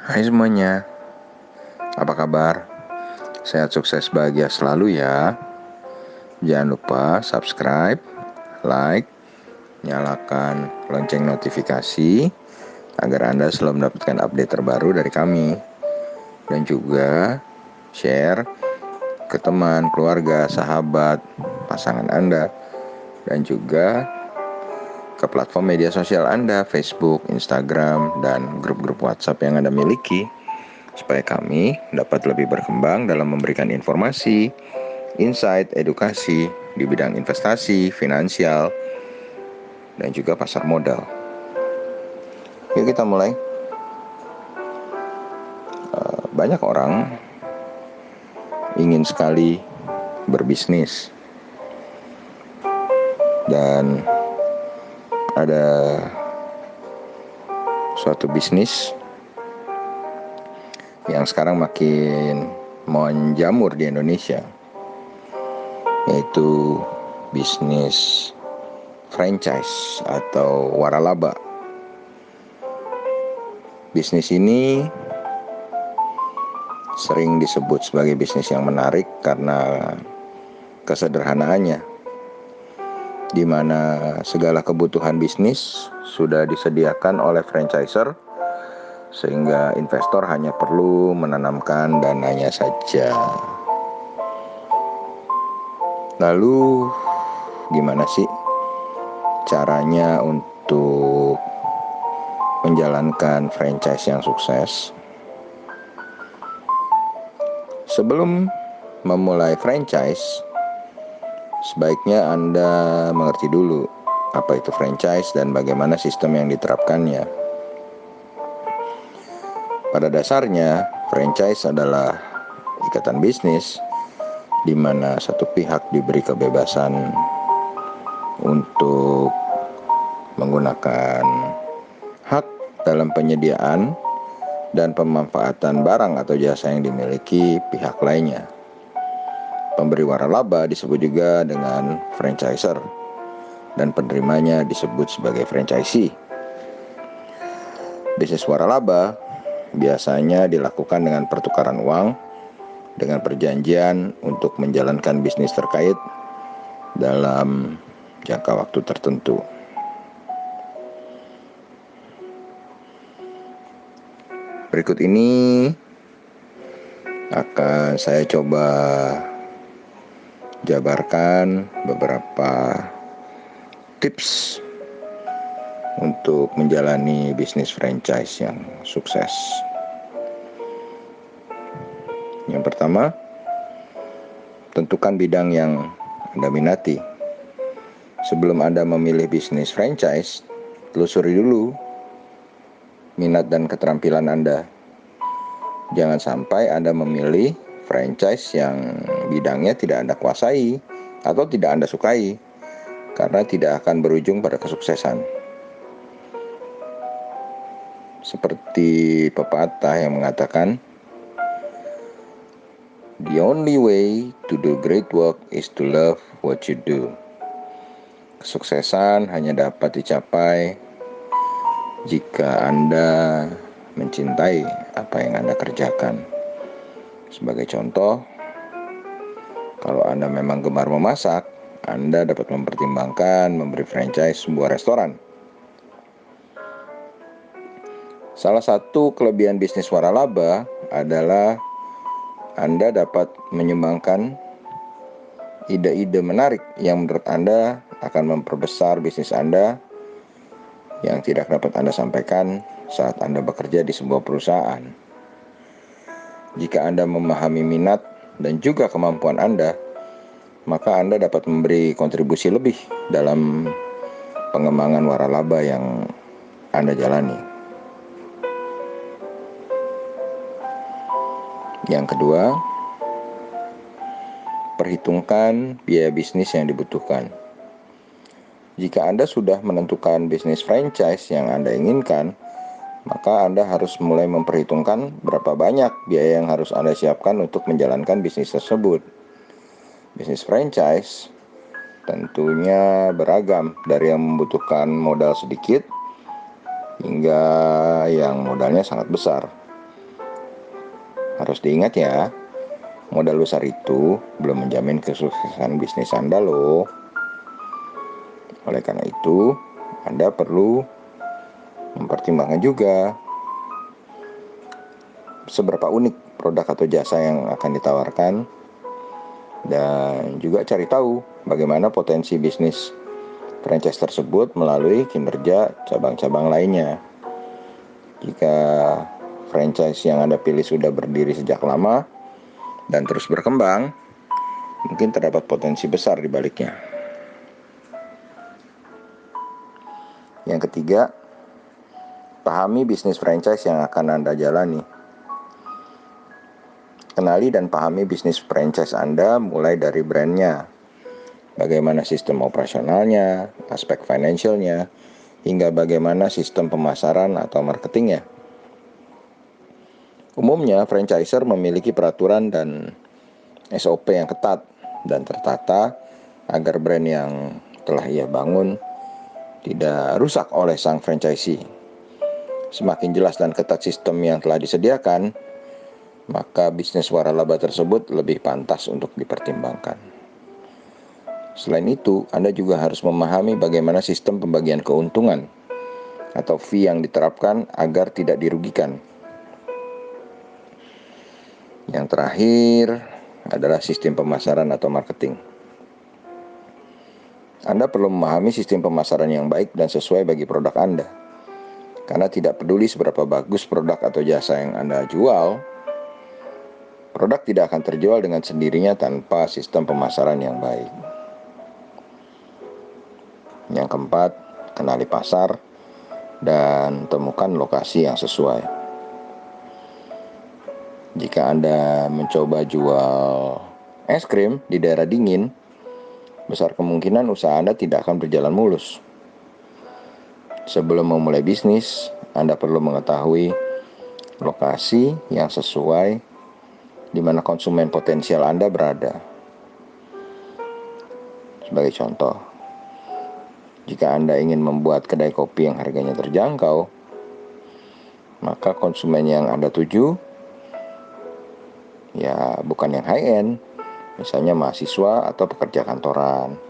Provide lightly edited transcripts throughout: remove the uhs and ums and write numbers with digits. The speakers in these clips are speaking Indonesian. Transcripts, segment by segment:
Hai semuanya, apa kabar? Sehat, sukses, bahagia selalu ya. Jangan lupa subscribe, like, nyalakan lonceng notifikasi agar Anda selalu mendapatkan update terbaru dari kami. Dan juga share ke teman, keluarga, sahabat, pasangan Anda. Dan juga ke platform media sosial Anda, Facebook, Instagram, dan grup-grup WhatsApp yang Anda miliki, supaya kami dapat lebih berkembang dalam memberikan informasi, insight, edukasi di bidang investasi, finansial, dan juga pasar modal. Yuk kita mulai. Banyak orang ingin sekali berbisnis, dan ada suatu bisnis yang sekarang makin menjamur di Indonesia, yaitu bisnis franchise atau waralaba. Bisnis ini sering disebut sebagai bisnis yang menarik karena kesederhanaannya, di mana segala kebutuhan bisnis sudah disediakan oleh franchiser, sehingga investor hanya perlu menanamkan dananya saja. Lalu gimana sih caranya untuk menjalankan franchise yang sukses? Sebelum memulai franchise, sebaiknya Anda mengerti dulu apa itu franchise dan bagaimana sistem yang diterapkannya. Pada dasarnya, franchise adalah ikatan bisnis di mana satu pihak diberi kebebasan untuk menggunakan hak dalam penyediaan dan pemanfaatan barang atau jasa yang dimiliki pihak lainnya. Pemberi waralaba disebut juga dengan franchiser, dan penerimanya disebut sebagai franchisee. Bisnis waralaba biasanya dilakukan dengan pertukaran uang dengan perjanjian untuk menjalankan bisnis terkait dalam jangka waktu tertentu. Berikut ini akan saya coba jabarkan beberapa tips untuk menjalani bisnis franchise yang sukses. Yang pertama, tentukan bidang yang Anda minati. Sebelum Anda memilih bisnis franchise, telusuri dulu minat dan keterampilan Anda. Jangan sampai Anda memilih franchise yang bidangnya tidak Anda kuasai atau tidak Anda sukai, karena tidak akan berujung pada kesuksesan. Seperti pepatah yang mengatakan, "The only way to do great work is to love what you do." Kesuksesan hanya dapat dicapai jika Anda mencintai apa yang Anda kerjakan. Sebagai contoh, kalau Anda memang gemar memasak, Anda dapat mempertimbangkan memberi franchise sebuah restoran. Salah satu kelebihan bisnis waralaba adalah Anda dapat menyumbangkan ide-ide menarik yang menurut Anda akan memperbesar bisnis Anda yang tidak dapat Anda sampaikan saat Anda bekerja di sebuah perusahaan. Jika Anda memahami minat dan juga kemampuan Anda, maka Anda dapat memberi kontribusi lebih dalam pengembangan waralaba yang Anda jalani. Yang kedua, perhitungkan biaya bisnis yang dibutuhkan. Jika Anda sudah menentukan bisnis franchise yang Anda inginkan, maka Anda harus mulai memperhitungkan berapa banyak biaya yang harus Anda siapkan untuk menjalankan bisnis tersebut. Bisnis franchise tentunya beragam, dari yang membutuhkan modal sedikit hingga yang modalnya sangat besar. Harus diingat ya, modal besar itu belum menjamin kesuksesan bisnis Anda loh. Oleh karena itu, Anda perlu mempertimbangkan juga seberapa unik produk atau jasa yang akan ditawarkan, dan juga cari tahu bagaimana potensi bisnis franchise tersebut melalui kinerja cabang-cabang lainnya. Jika franchise yang Anda pilih sudah berdiri sejak lama dan terus berkembang, mungkin terdapat potensi besar di baliknya. Yang ketiga, pahami bisnis franchise yang akan Anda jalani. Kenali dan pahami bisnis franchise Anda mulai dari brandnya, bagaimana sistem operasionalnya, aspek financialnya, hingga bagaimana sistem pemasaran atau marketingnya. Umumnya, franchiser memiliki peraturan dan SOP yang ketat dan tertata agar brand yang telah ia bangun tidak rusak oleh sang franchisee. Semakin jelas dan ketat sistem yang telah disediakan, maka bisnis waralaba tersebut lebih pantas untuk dipertimbangkan. Selain itu, Anda juga harus memahami bagaimana sistem pembagian keuntungan atau fee yang diterapkan agar tidak dirugikan. Yang terakhir adalah sistem pemasaran atau marketing. Anda perlu memahami sistem pemasaran yang baik dan sesuai bagi produk Anda. Karena tidak peduli seberapa bagus produk atau jasa yang Anda jual, produk tidak akan terjual dengan sendirinya tanpa sistem pemasaran yang baik. Yang keempat, kenali pasar dan temukan lokasi yang sesuai. Jika Anda mencoba jual es krim di daerah dingin, besar kemungkinan usaha Anda tidak akan berjalan mulus. Sebelum memulai bisnis, Anda perlu mengetahui lokasi yang sesuai di mana konsumen potensial Anda berada. Sebagai contoh, jika Anda ingin membuat kedai kopi yang harganya terjangkau, maka konsumen yang Anda tuju ya bukan yang high-end, misalnya mahasiswa atau pekerja kantoran.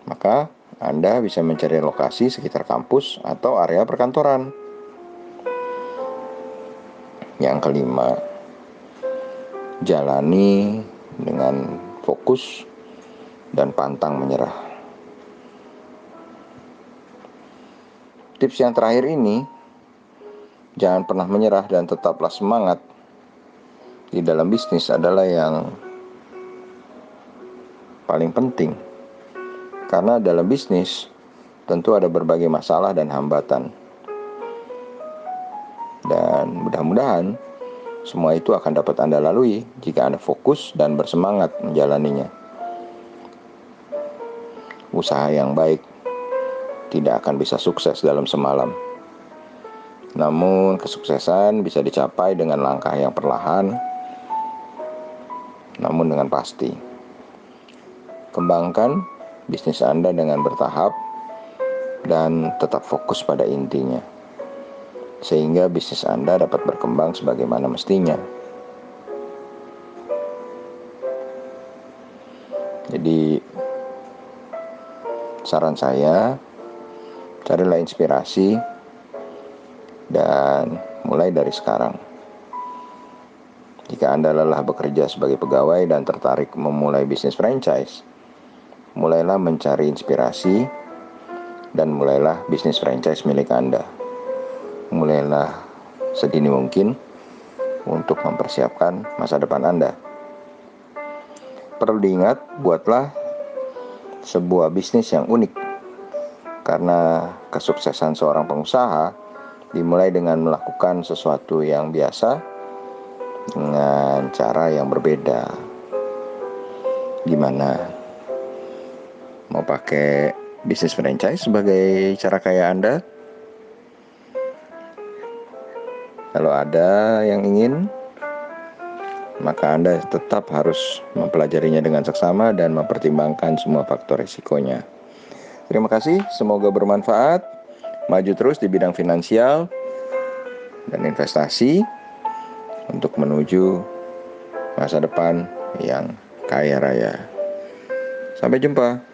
Maka Anda bisa mencari lokasi sekitar kampus atau area perkantoran. Yang kelima, jalani dengan fokus dan pantang menyerah. Tips yang terakhir ini, jangan pernah menyerah dan tetaplah semangat di dalam bisnis adalah yang paling penting. Karena dalam bisnis tentu ada berbagai masalah dan hambatan. Dan mudah-mudahan semua itu akan dapat Anda lalui jika Anda fokus dan bersemangat menjalaninya. Usaha yang baik tidak akan bisa sukses dalam semalam. Namun kesuksesan bisa dicapai dengan langkah yang perlahan, namun dengan pasti. Kembangkan bisnis Anda dengan bertahap dan tetap fokus pada intinya, sehingga bisnis Anda dapat berkembang sebagaimana mestinya. Jadi, saran saya, carilah inspirasi dan mulai dari sekarang. Jika Anda lelah bekerja sebagai pegawai dan tertarik memulai bisnis franchise, mulailah mencari inspirasi dan mulailah bisnis franchise milik Anda. Mulailah sedini mungkin untuk mempersiapkan masa depan Anda. Perlu diingat, buatlah sebuah bisnis yang unik. Karena kesuksesan seorang pengusaha dimulai dengan melakukan sesuatu yang biasa dengan cara yang berbeda. Gimana? Mau pakai bisnis franchise sebagai cara kaya Anda? Kalau ada yang ingin, maka Anda tetap harus mempelajarinya dengan seksama dan mempertimbangkan semua faktor risikonya. Terima kasih, semoga bermanfaat. Maju terus di bidang finansial dan investasi untuk menuju masa depan yang kaya raya. Sampai jumpa.